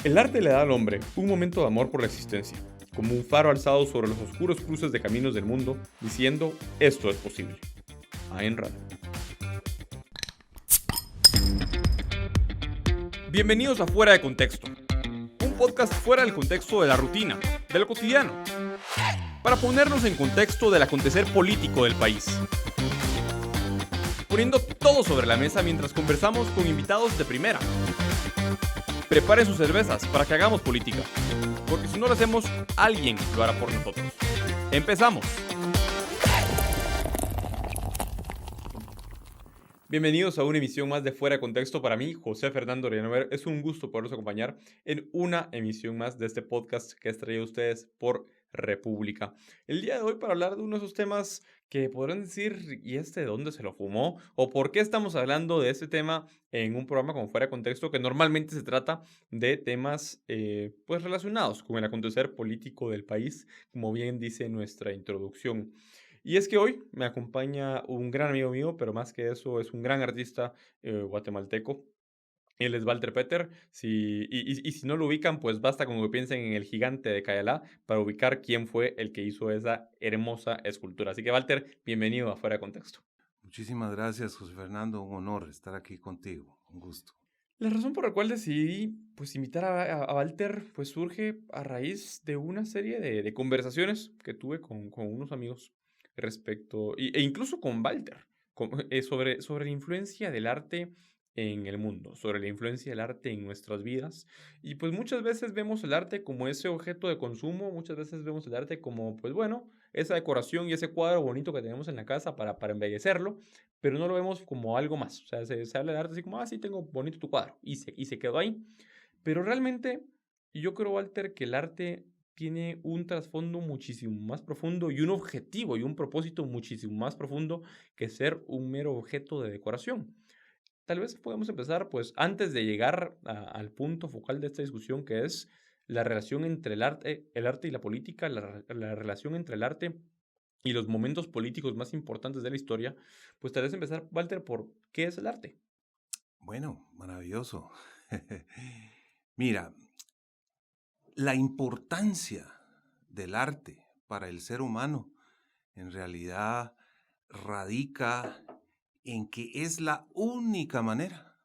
El arte le da al hombre un momento de amor por la existencia, como un faro alzado sobre los oscuros cruces de caminos del mundo, diciendo, esto es posible. Ayn Rand. Bienvenidos a Fuera de Contexto, un podcast fuera del contexto de la rutina, de lo cotidiano, para ponernos en contexto del acontecer político del país. Poniendo todo sobre la mesa mientras conversamos con invitados de primera. Preparen sus cervezas para que hagamos política, porque si no lo hacemos, alguien lo hará por nosotros. ¡Empezamos! Bienvenidos a una emisión más de Fuera de Contexto. Para mí, José Fernando Renover, es un gusto poderlos acompañar en una emisión más de este podcast que es traído a ustedes por República. El día de hoy para hablar de uno de esos temas que podrán decir, ¿y este de dónde se lo fumó? ¿O por qué estamos hablando de este tema en un programa como Fuera de Contexto que normalmente se trata de temas pues relacionados con el acontecer político del país, como bien dice nuestra introducción? Y es que hoy me acompaña un gran amigo mío, pero más que eso es un gran artista guatemalteco. Él es Walter Peter. Y si no lo ubican, pues basta con que piensen en el gigante de Cayalá para ubicar quién fue el que hizo esa hermosa escultura. Así que Walter, bienvenido a Fuera de Contexto. Muchísimas gracias, José Fernando. Un honor estar aquí contigo. Un gusto. La razón por la cual decidí pues invitar a Walter pues surge a raíz de una serie de conversaciones que tuve con unos amigos respecto, e incluso con Walter, sobre la influencia del arte en el mundo, sobre la influencia del arte en nuestras vidas. Y pues muchas veces vemos el arte como ese objeto de consumo, muchas veces vemos el arte como, pues bueno, esa decoración y ese cuadro bonito que tenemos en la casa para embellecerlo, pero no lo vemos como algo más. O sea, se habla de arte así como, sí, tengo bonito tu cuadro, y se quedó ahí. Pero realmente, yo creo, Walter, que el arte tiene un trasfondo muchísimo más profundo y un objetivo y un propósito muchísimo más profundo que ser un mero objeto de decoración. Tal vez podemos empezar, pues, antes de llegar al punto focal de esta discusión, que es la relación entre el arte y la política, la relación entre el arte y los momentos políticos más importantes de la historia, pues tal vez empezar, Walter, por qué es el arte. Bueno, maravilloso. Mira, la importancia del arte para el ser humano en realidad radica en que es la única manera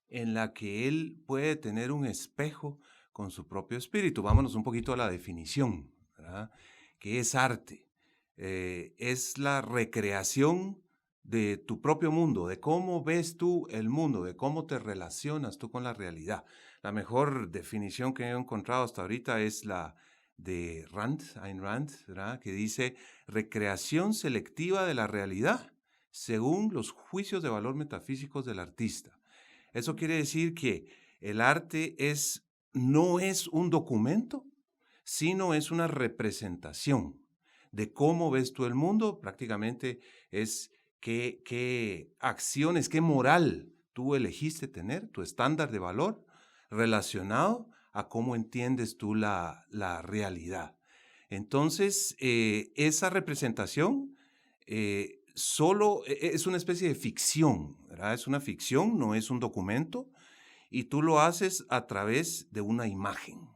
en la que él puede tener un espejo con su propio espíritu. Vámonos un poquito a la definición, ¿verdad? ¿Qué es arte? Es la recreación de tu propio mundo, de cómo ves tú el mundo, de cómo te relacionas tú con la realidad. La mejor definición que he encontrado hasta ahorita es la de Ayn Rand, ¿verdad? Que dice recreación selectiva de la realidad según los juicios de valor metafísicos del artista. Eso quiere decir que el arte no es un documento, sino es una representación de cómo ves tú el mundo. Prácticamente es qué acciones, qué moral tú elegiste tener, tu estándar de valor relacionado a cómo entiendes tú la realidad. Entonces, esa representación solo es una especie de ficción, ¿verdad? Es una ficción, no es un documento, y tú lo haces a través de una imagen.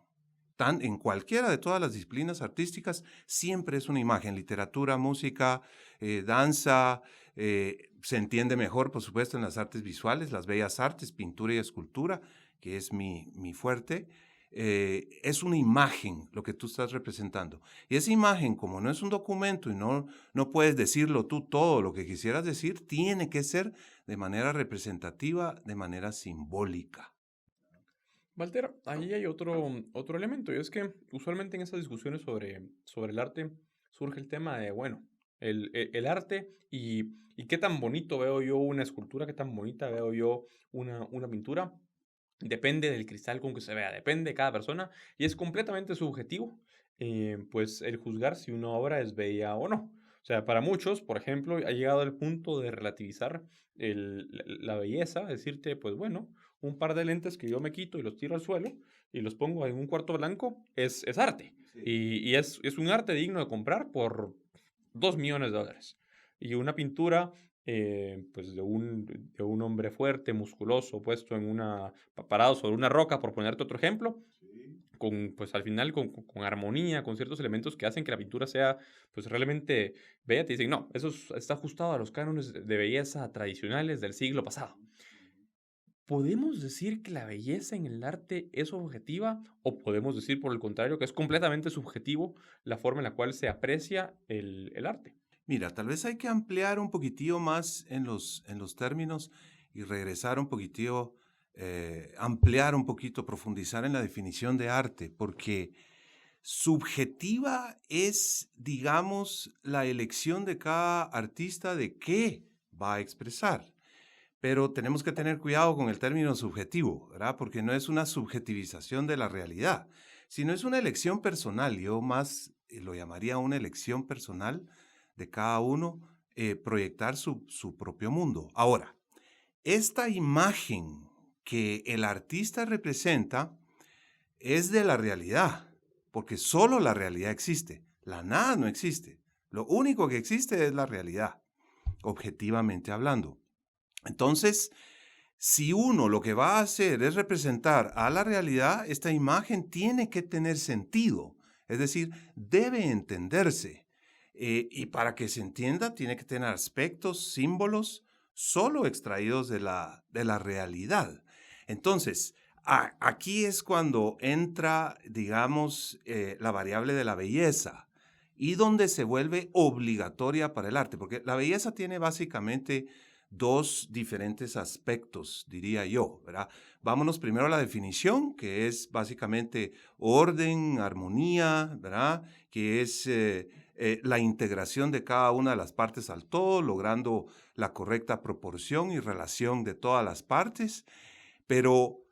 En cualquiera de todas las disciplinas artísticas, siempre es una imagen, literatura, música, danza, se entiende mejor, por supuesto, en las artes visuales, las bellas artes, pintura y escultura, que es mi fuerte. Es una imagen lo que tú estás representando. Y esa imagen, como no es un documento y no puedes decirlo tú todo lo que quisieras decir, tiene que ser de manera representativa, de manera simbólica. Walter, ahí hay otro elemento, y es que usualmente en esas discusiones sobre el arte surge el tema de, bueno, el arte y qué tan bonito veo yo una escultura, qué tan bonita veo yo una pintura. Depende del cristal con que se vea, depende de cada persona y es completamente subjetivo, pues el juzgar si una obra es bella o no. O sea, para muchos, por ejemplo, ha llegado el punto de relativizar la belleza, decirte, pues bueno, un par de lentes que yo me quito y los tiro al suelo y los pongo en un cuarto blanco, es arte. Sí. Y es un arte digno de comprar por $2 millones. Y una pintura pues de un hombre fuerte, musculoso, parado sobre una roca, por ponerte otro ejemplo, pues, al final con armonía, con ciertos elementos que hacen que la pintura sea, pues, realmente bella, te dicen: "No, eso está ajustado a los cánones de belleza tradicionales del siglo pasado". ¿Podemos decir que la belleza en el arte es objetiva o podemos decir, por el contrario, que es completamente subjetivo la forma en la cual se aprecia el arte? Mira, tal vez hay que ampliar un poquitillo más en los términos y regresar un poquitillo, ampliar un poquito, profundizar en la definición de arte, porque subjetiva es, digamos, la elección de cada artista de qué va a expresar. Pero tenemos que tener cuidado con el término subjetivo, ¿verdad? Porque no es una subjetivización de la realidad, sino es una elección personal. Yo más lo llamaría una elección personal de cada uno, proyectar su propio mundo. Ahora, esta imagen que el artista representa es de la realidad, porque solo la realidad existe. La nada no existe. Lo único que existe es la realidad, objetivamente hablando. Entonces, si uno lo que va a hacer es representar a la realidad, esta imagen tiene que tener sentido, es decir, debe entenderse. Y para que se entienda, tiene que tener aspectos, símbolos, solo extraídos de la realidad. Entonces, aquí es cuando entra, digamos, la variable de la belleza y donde se vuelve obligatoria para el arte, porque la belleza tiene básicamente dos diferentes aspectos, diría yo, ¿verdad? Vámonos primero a la definición, que es básicamente orden, armonía, ¿verdad? Que es la integración de cada una de las partes al todo, logrando la correcta proporción y relación de todas las partes, pero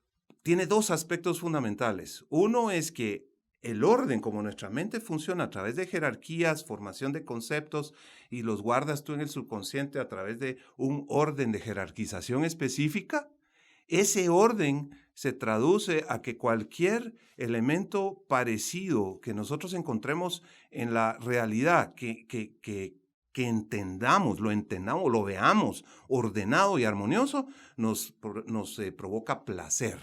tiene dos aspectos fundamentales. Uno es que el orden, como nuestra mente funciona a través de jerarquías, formación de conceptos, y los guardas tú en el subconsciente a través de un orden de jerarquización específica, ese orden se traduce a que cualquier elemento parecido que nosotros encontremos en la realidad, que entendamos, lo veamos ordenado y armonioso, nos provoca placer.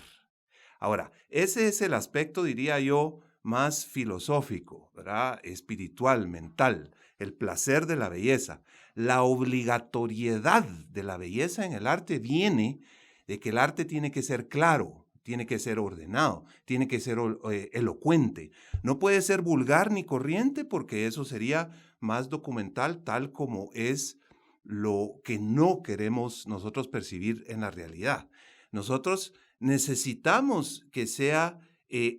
Ahora, ese es el aspecto, diría yo, más filosófico, ¿verdad? Espiritual, mental, el placer de la belleza. La obligatoriedad de la belleza en el arte viene de que el arte tiene que ser claro, tiene que ser ordenado, tiene que ser elocuente. No puede ser vulgar ni corriente porque eso sería más documental, tal como es lo que no queremos nosotros percibir en la realidad. Nosotros necesitamos que sea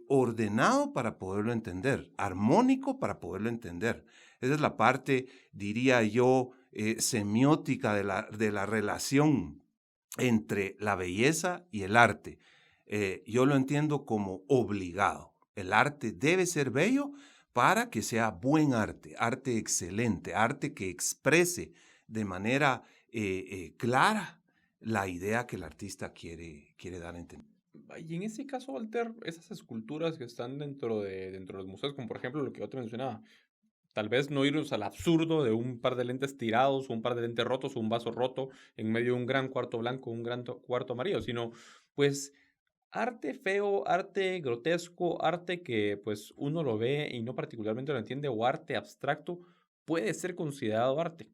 ordenado para poderlo entender, armónico para poderlo entender. Esa es la parte, diría yo, semiótica de la relación entre la belleza y el arte. Yo lo entiendo como obligado. El arte debe ser bello para que sea buen arte, arte excelente, arte que exprese de manera clara la idea que el artista quiere dar a entender. Y en ese caso, Walter, esas esculturas que están dentro de los museos, como por ejemplo lo que yo te mencionaba, tal vez no irnos al absurdo de un par de lentes tirados, o un par de lentes rotos, o un vaso roto en medio de un gran cuarto blanco, un gran cuarto amarillo, sino pues arte feo, arte grotesco, arte que pues uno lo ve y no particularmente lo entiende, o arte abstracto, puede ser considerado arte.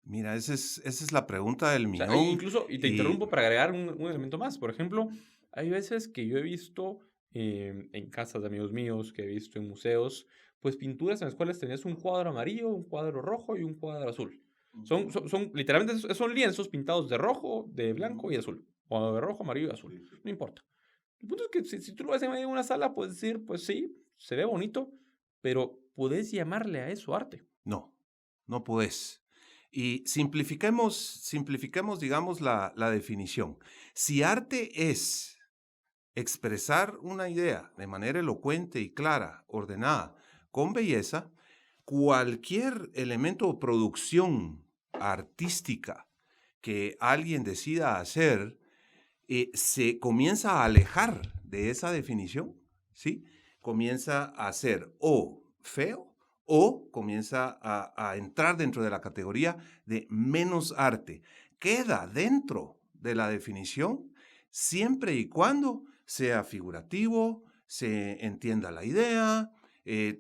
Mira, esa es la pregunta del O sea, millón incluso, y te y interrumpo para agregar un elemento más. Por ejemplo, hay veces que yo he visto en casas de amigos míos, que he visto en museos, pues pinturas en las cuales tenías un cuadro amarillo, un cuadro rojo y un cuadro azul. Ujú, Literalmente, son lienzos pintados de rojo, de blanco y ujú. azul. O de rojo, amarillo y azul. Sí, sí. No importa. El punto es que si tú lo ves en medio de una sala, puedes decir, pues sí, se ve bonito, pero puedes llamarle a eso arte. No, no podés. Y simplifiquemos, digamos, la definición. Si arte es expresar una idea de manera elocuente y clara, ordenada, con belleza, cualquier elemento o producción artística que alguien decida hacer se comienza a alejar de esa definición, ¿sí? Comienza a ser o feo o comienza a entrar dentro de la categoría de menos arte. Queda dentro de la definición siempre y cuando sea figurativo, se entienda la idea,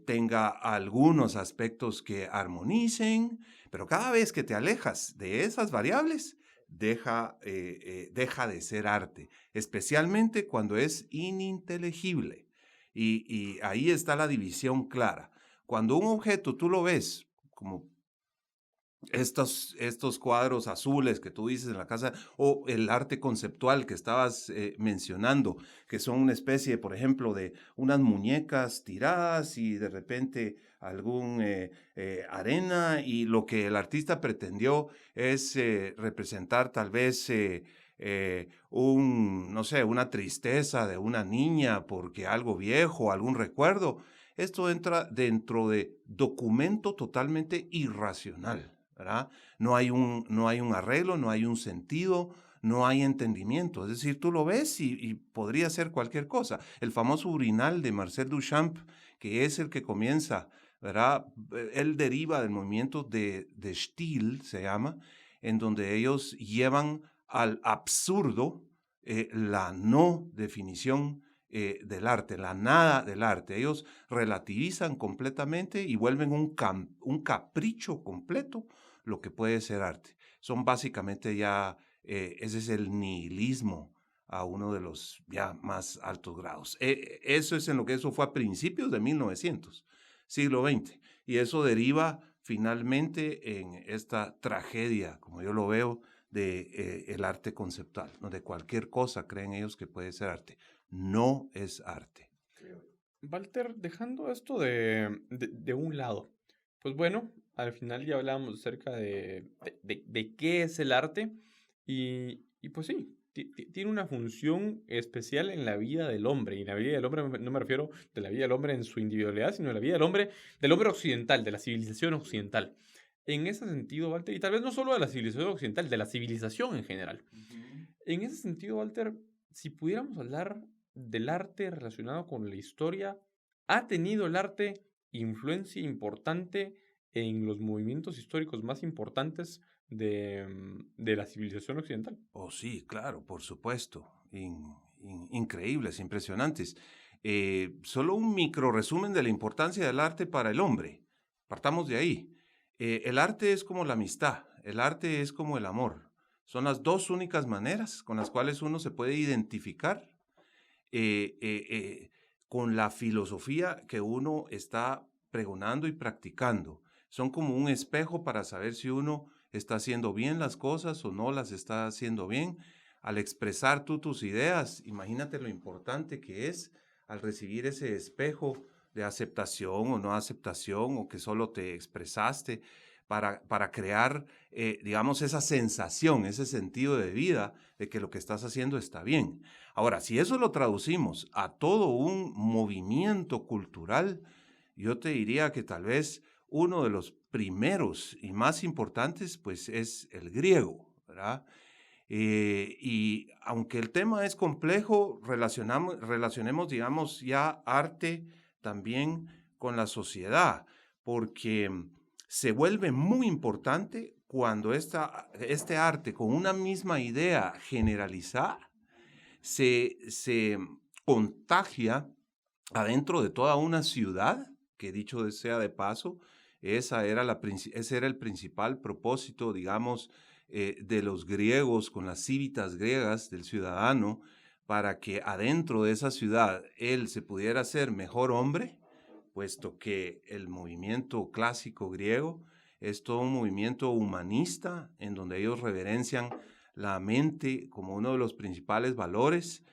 tenga algunos aspectos que armonicen, pero cada vez que te alejas de esas variables, deja de ser arte, especialmente cuando es ininteligible. Y ahí está la división clara. Cuando un objeto tú lo ves como estos cuadros azules que tú dices en la casa, o el arte conceptual que estabas mencionando, que son una especie, por ejemplo, de unas muñecas tiradas y de repente algún arena, y lo que el artista pretendió es representar tal vez no sé, una tristeza de una niña porque algo viejo, algún recuerdo. Esto entra dentro de documento totalmente irracional, ¿verdad? No hay un arreglo, no hay un sentido, no hay entendimiento. Es decir, tú lo ves y podría ser cualquier cosa. El famoso urinal de Marcel Duchamp, que es el que comienza, ¿verdad? Él deriva del movimiento de Stil, se llama, en donde ellos llevan al absurdo la no definición del arte, la nada del arte. Ellos relativizan completamente y vuelven un capricho completo lo que puede ser arte. Son básicamente ya, ese es el nihilismo a uno de los ya más altos grados. Eso es en lo que eso fue a principios de 1900, siglo XX. Y eso deriva finalmente en esta tragedia, como yo lo veo, de el arte conceptual, donde cualquier cosa creen ellos que puede ser arte. No es arte. Walter, dejando esto de un lado, pues bueno, al final ya hablábamos acerca de qué es el arte y pues sí, tiene una función especial en la vida del hombre, y en la vida del hombre no me refiero de la vida del hombre en su individualidad, sino de la vida del hombre occidental, de la civilización occidental. En ese sentido, Walter, y tal vez no solo de la civilización occidental, de la civilización en general. Ujú. En ese sentido, Walter, si pudiéramos hablar del arte relacionado con la historia, ¿ha tenido el arte influencia importante en los movimientos históricos más importantes de la civilización occidental? Oh, sí, claro, por supuesto. Increíbles, impresionantes. Solo un micro resumen de la importancia del arte para el hombre. Partamos de ahí. El arte es como la amistad, el arte es como el amor. Son las dos únicas maneras con las cuales uno se puede identificar eh, eh, eh, con la filosofía que uno está pregonando y practicando. Son como un espejo para saber si uno está haciendo bien las cosas o no las está haciendo bien. Al expresar tú tus ideas, imagínate lo importante que es al recibir ese espejo de aceptación o no aceptación, o que solo te expresaste para crear, digamos, esa sensación, ese sentido de vida de que lo que estás haciendo está bien. Ahora, si eso lo traducimos a todo un movimiento cultural, yo te diría que tal vez uno de los primeros y más importantes, pues, es el griego, ¿verdad? Y aunque el tema es complejo, relacionemos, digamos, ya arte también con la sociedad, porque se vuelve muy importante cuando este arte con una misma idea generalizada se contagia adentro de toda una ciudad, que dicho sea de paso, ese era el principal propósito, digamos, de los griegos con las cívitas griegas del ciudadano, para que adentro de esa ciudad él se pudiera ser mejor hombre, puesto que el movimiento clásico griego es todo un movimiento humanista en donde ellos reverencian la mente como uno de los principales valores,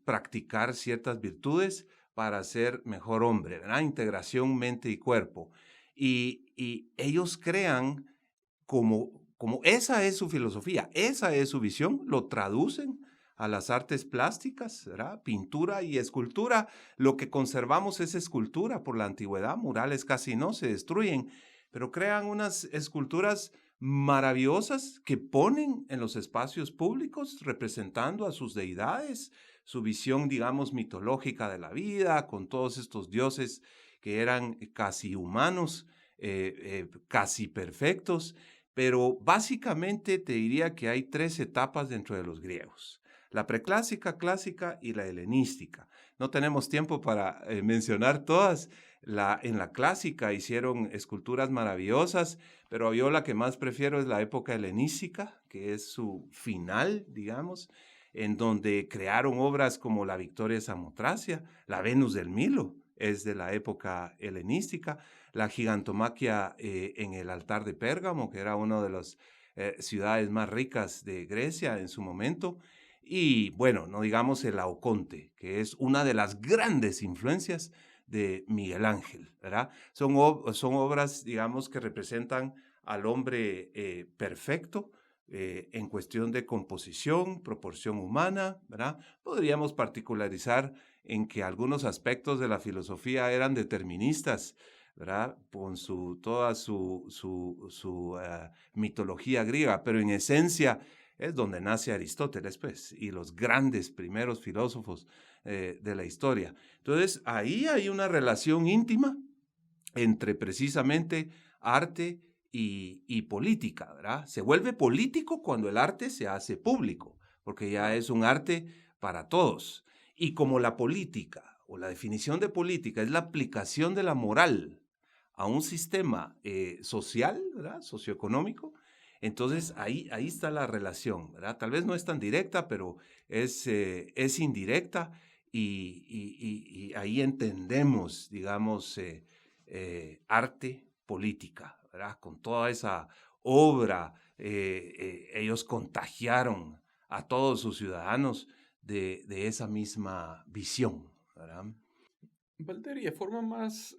practicar ciertas virtudes para ser mejor hombre, ¿verdad? Integración mente y cuerpo. Y ellos crean como esa es su filosofía, esa es su visión, lo traducen a las artes plásticas, ¿verdad? Pintura y escultura. Lo que conservamos es escultura por la antigüedad, murales casi no se destruyen, pero crean unas esculturas maravillosas que ponen en los espacios públicos representando a sus deidades, su visión, digamos, mitológica de la vida, con todos estos dioses que eran casi humanos, casi perfectos. Pero básicamente te diría que hay tres etapas dentro de los griegos. la preclásica, clásica y la helenística. No tenemos tiempo para mencionar todas. En la clásica hicieron esculturas maravillosas, pero yo la que más prefiero es la época helenística, que es su final, digamos, en donde crearon obras como la Victoria Samotracia, la Venus del Milo, es de la época helenística, la Gigantomaquia en el altar de Pérgamo, que era una de las ciudades más ricas de Grecia en su momento, y bueno, no digamos el Laoconte, que es una de las grandes influencias de Miguel Ángel, ¿verdad? Son obras, digamos, que representan al hombre perfecto en cuestión de composición, proporción humana, ¿verdad? Podríamos particularizar en que algunos aspectos de la filosofía eran deterministas, ¿verdad? Con toda su mitología griega, pero en esencia es donde nace Aristóteles, pues, y los grandes primeros filósofos de la historia. Entonces, ahí hay una relación íntima entre precisamente arte y política, ¿verdad? Se vuelve político cuando el arte se hace público, porque ya es un arte para todos. Y como la política o la definición de política es la aplicación de la moral a un sistema social, ¿verdad? Socioeconómico, entonces ahí está la relación, ¿verdad? Tal vez no es tan directa, pero es indirecta y ahí entendemos, digamos, arte política, ¿verdad? Con toda esa obra, ellos contagiaron a todos sus ciudadanos de esa misma visión, ¿verdad? Walter, y de forma más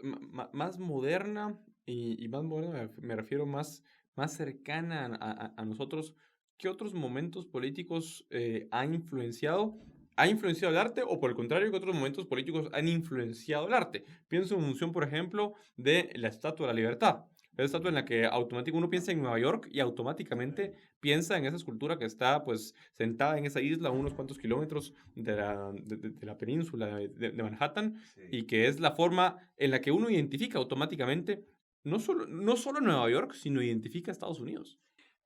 moderna, y más moderna me refiero más cercana a nosotros, ¿qué otros momentos políticos ha influenciado el arte o por el contrario, qué otros momentos políticos han influenciado el arte? Pienso en función, por ejemplo, de la Estatua de la Libertad. La estatua en la que automáticamente uno piensa en Nueva York y automáticamente piensa en esa escultura que está pues sentada en esa isla a unos cuantos kilómetros de la península de Manhattan Sí. y que es la forma en la que uno identifica automáticamente no solo Nueva York, sino identifica a Estados Unidos.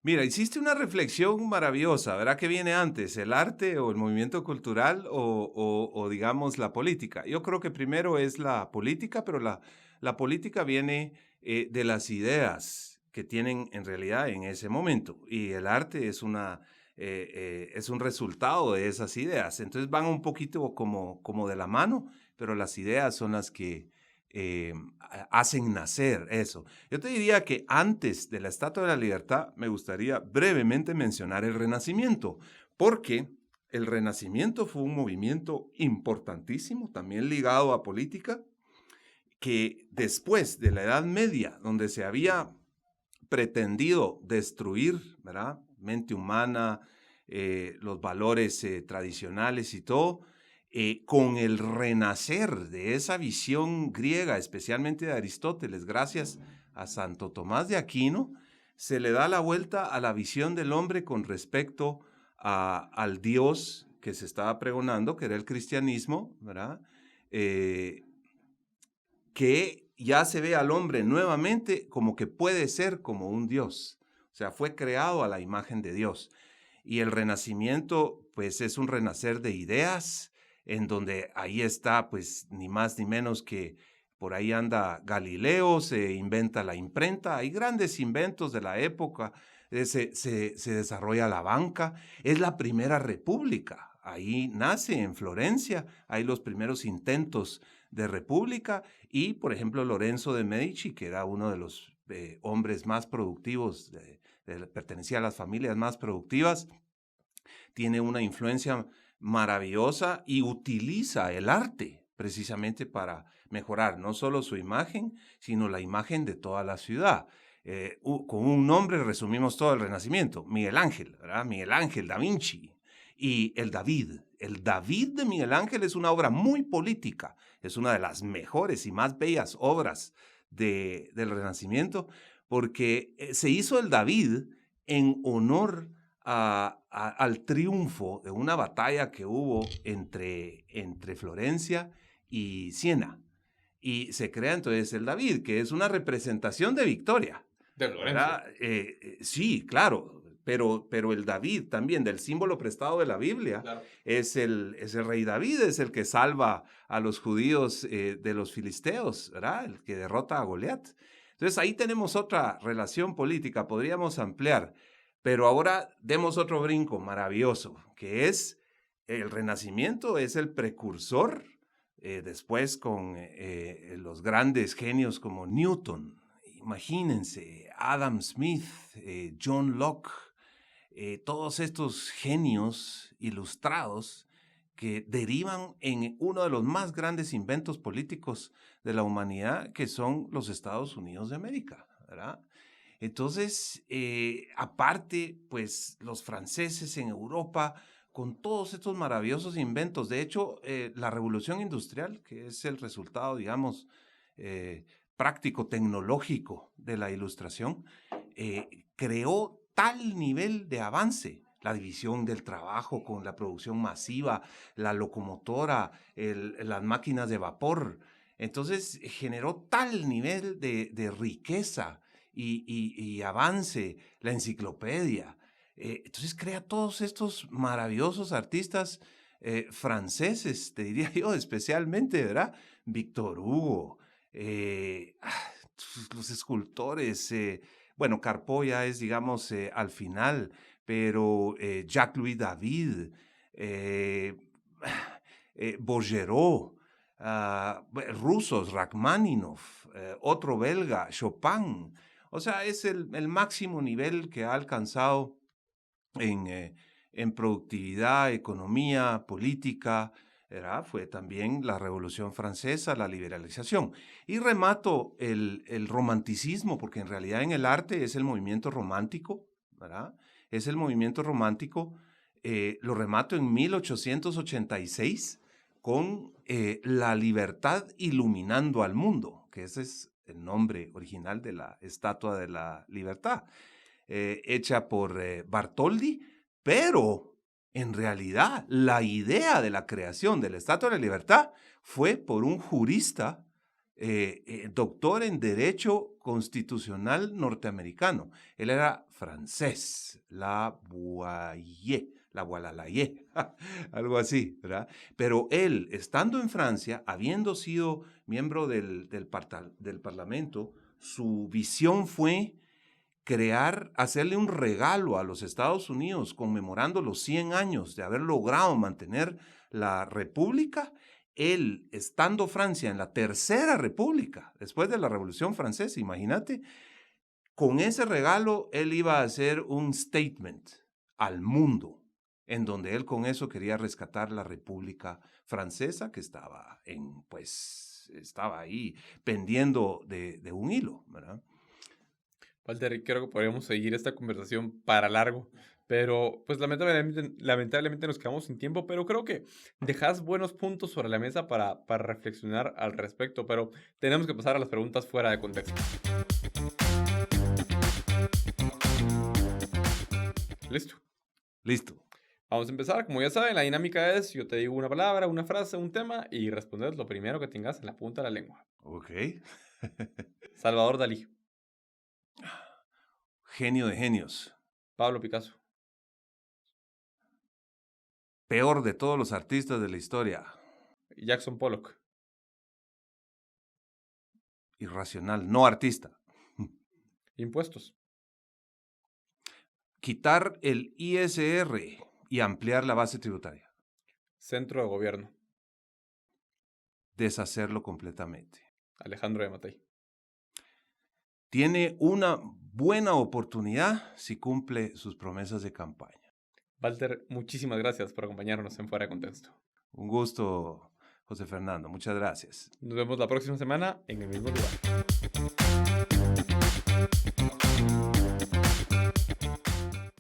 Mira, hiciste una reflexión maravillosa, ¿verdad? ¿Qué viene antes, el arte o el movimiento cultural o, digamos, la política? Yo creo que primero es la política, pero la política viene de las ideas que tienen en realidad en ese momento y el arte es un resultado de esas ideas. Entonces van un poquito como de la mano, pero las ideas son las que hacen nacer eso. Yo te diría que antes de la Estatua de la Libertad me gustaría brevemente mencionar el Renacimiento, porque el Renacimiento fue un movimiento importantísimo, también ligado a política, que después de la Edad Media, donde se había pretendido destruir, ¿verdad? Mente humana, los valores tradicionales y todo, con el renacer de esa visión griega, especialmente de Aristóteles, gracias a Santo Tomás de Aquino, se le da la vuelta a la visión del hombre con respecto al Dios que se estaba pregonando, que era el cristianismo, ¿verdad? Que ya se ve al hombre nuevamente como que puede ser como un Dios. O sea, fue creado a la imagen de Dios. Y el renacimiento, pues es un renacer de ideas, en donde ahí está, pues, ni más ni menos que por ahí anda Galileo, se inventa la imprenta, hay grandes inventos de la época, se desarrolla la banca, es la primera república, ahí nace en Florencia, hay los primeros intentos de república y, por ejemplo, Lorenzo de Medici, que era uno de los hombres más productivos, pertenecía a las familias más productivas, tiene una influencia maravillosa y utiliza el arte precisamente para mejorar no solo su imagen, sino la imagen de toda la ciudad. Con un nombre resumimos todo el Renacimiento, Miguel Ángel, ¿verdad? Miguel Ángel, Da Vinci y el David. El David de Miguel Ángel es una obra muy política, es una de las mejores y más bellas obras del Renacimiento, porque se hizo el David en honor al triunfo de una batalla que hubo entre Florencia y Siena. Y se crea entonces el David, que es una representación de victoria, De Lorenzo. ¿verdad? Sí, claro, pero el David también, del símbolo prestado de la Biblia, Claro. es el rey David, es el que salva a los judíos de los filisteos, ¿verdad? El que derrota a Goliat. Entonces ahí tenemos otra relación política, podríamos ampliar, pero ahora demos otro brinco maravilloso, que es el Renacimiento, es el precursor, después con los grandes genios como Newton, imagínense, Adam Smith, John Locke, todos estos genios ilustrados que derivan en uno de los más grandes inventos políticos de la humanidad, que son los Estados Unidos de América, ¿verdad? Entonces, aparte, pues los franceses en Europa, con todos estos maravillosos inventos, de hecho, la revolución industrial, que es el resultado, digamos, práctico, tecnológico de la ilustración, creó tal nivel de avance, la división del trabajo con la producción masiva, la locomotora, las máquinas de vapor. Entonces generó tal nivel de riqueza y avance, la enciclopedia. Entonces crea todos estos maravillosos artistas franceses, te diría yo, especialmente, ¿verdad? Victor Hugo, los escultores, bueno, Carpeaux ya es, digamos, al final, pero Jacques-Louis David, Bouguereau, rusos, Rachmaninoff, otro belga, Chopin. O sea, es el máximo nivel que ha alcanzado en productividad, economía, política, ¿verdad? Fue también la Revolución Francesa, la liberalización. Y remato el romanticismo, porque en realidad en el arte es el movimiento romántico, ¿verdad? Es el movimiento romántico. Lo remato en 1886 con La libertad iluminando al mundo, que ese es el nombre original de la Estatua de la Libertad, hecha por Bartholdi, pero en realidad la idea de la creación de la Estatua de la Libertad fue por un jurista, doctor en Derecho Constitucional norteamericano. Él era francés, Lavoisier, algo así, ¿verdad? Pero él, estando en Francia, habiendo sido miembro del Parlamento, su visión fue hacerle un regalo a los Estados Unidos conmemorando los 100 años de haber logrado mantener la República. Él, estando Francia en la Tercera República, después de la Revolución Francesa, imagínate, con ese regalo él iba a hacer un statement al mundo, en donde él con eso quería rescatar la República Francesa, que estaba estaba ahí pendiendo de un hilo, ¿verdad? Walter, creo que podríamos seguir esta conversación para largo, pero pues lamentablemente nos quedamos sin tiempo, pero creo que dejas buenos puntos sobre la mesa para reflexionar al respecto, pero tenemos que pasar a las preguntas fuera de contexto. ¿Listo? Listo. Vamos a empezar. Como ya saben, la dinámica es, yo te digo una palabra, una frase, un tema y respondes lo primero que tengas en la punta de la lengua. Ok. Salvador Dalí. Genio de genios. Pablo Picasso. Peor de todos los artistas de la historia. Jackson Pollock. Irracional, no artista. Impuestos. Quitar el ISR y ampliar la base tributaria. Centro de gobierno. Deshacerlo completamente. Alejandro de Matei. Tiene una buena oportunidad si cumple sus promesas de campaña. Walter, muchísimas gracias por acompañarnos en Fuera de Contexto. Un gusto, José Fernando. Muchas gracias. Nos vemos la próxima semana en el mismo lugar.